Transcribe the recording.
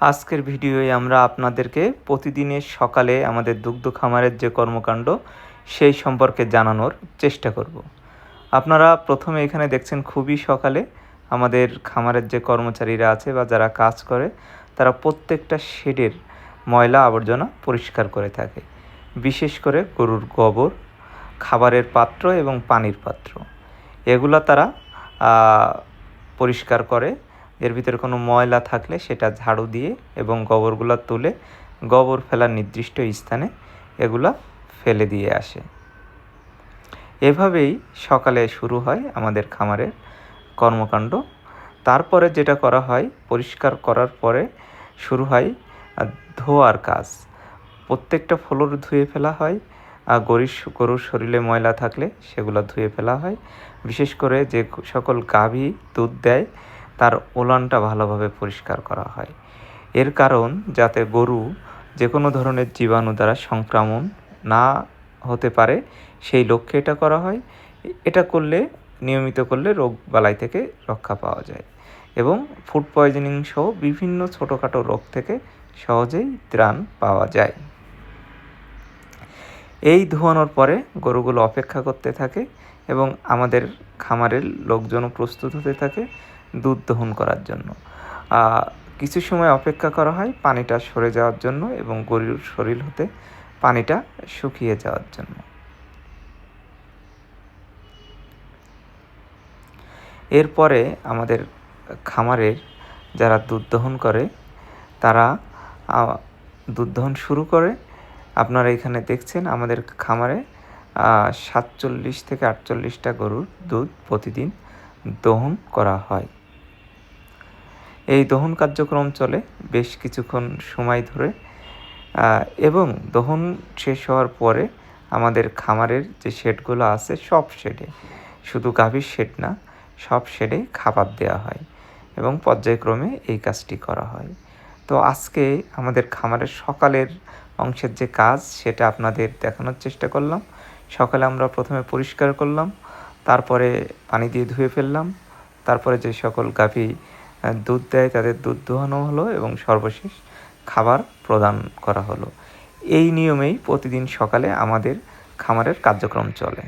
আজকের ভিডিওয়ে আমরা আপনাদেরকে প্রতিদিনের সকালে আমাদের দুগ্ধ খামারের যে কর্মকাণ্ড সেই সম্পর্কে জানানোর চেষ্টা করব। আপনারা প্রথমে এখানে দেখছেন খুবই সকালে আমাদের খামারের যে কর্মচারীরা আছে বা যারা কাজ করে তারা প্রত্যেকটা শেডের ময়লা আবর্জনা পরিষ্কার করে থাকে। বিশেষ করে গরুর গোবর, খাবারের পাত্র এবং পানির পাত্র এগুলা তারা পরিষ্কার করে। এর ভিতরে কোনো ময়লা থাকলে সেটা ঝাড়ু দিয়ে এবং গোবরগুলো তুলে গোবর ফেলার নির্দিষ্ট স্থানে এগুলা ফেলে দিয়ে আসে। এভাবেই সকালে শুরু হয় আমাদের খামারের কর্মকাণ্ড। তারপরে যেটা করা হয়, পরিষ্কার করার পরে শুরু হয় ধোয়ার কাজ। প্রত্যেকটা ফ্লোর ধুয়ে ফেলা হয়, গরুর শরীরে ময়লা থাকলে সেগুলো ধুয়ে ফেলা হয়। বিশেষ করে যে সকল গাভী দুধ দেয় তার ওলানটা ভালোভাবে পরিষ্কার করা হয়। এর কারণ যাতে গরু যে কোনো ধরনের জীবাণু দ্বারা সংক্রমণ না হতে পারে সেই লক্ষ্যে এটা করা হয়। এটা করলে নিয়মিত করলে রোগবালাই থেকে রক্ষা পাওয়া যায় এবং ফুড পয়জনিং সহ বিভিন্ন ছোটোখাটো রোগ থেকে সহজেই ত্রাণ পাওয়া যায়। এই ধোয়ানোর পরে গরুগুলো অপেক্ষা করতে থাকে এবং আমাদের খামারের লোকজনও প্রস্তুত হতে থাকে দুধ দহন করার জন্য। কিছু সময় অপেক্ষা করা হয় পানিটা সরে যাওয়ার জন্য এবং গরুর শরীর হতে পানিটা শুকিয়ে যাওয়ার জন্য। এরপরে আমাদের খামারের যারা দুধ দহন করে তারা দুধ দহন শুরু করে। আপনারা এখানে দেখছেন আমাদের খামারে 47 থেকে 48টা গরুর দুধ প্রতিদিন দহন করা হয়। এই দহন কার্যক্রম চলে বেশ কিছুক্ষণ সময় ধরে এবং দহন শেষ হওয়ার পরে আমাদের খামারের যে শেডগুলো আছে সব শেডে, শুধু গাভীর শেড না, সব শেডে খাবার দেওয়া হয় এবং পর্যায়ক্রমে এই কাজটি করা হয়। তো আজকে আমাদের খামারের সকালের অংশের যে কাজ সেটা আপনাদের দেখানোর চেষ্টা করলাম। সকালে আমরা প্রথমে পরিষ্কার করলাম, তারপরে পানি দিয়ে ধুয়ে ফেললাম, তারপরে যে সকল গাভী দুধ দেয় তাদের দুধ দোহানো হলো এবং সর্বশেষ খাবার প্রদান করা হলো। এই নিয়মেই প্রতিদিন সকালে আমাদের খামারের কার্যক্রম চলে।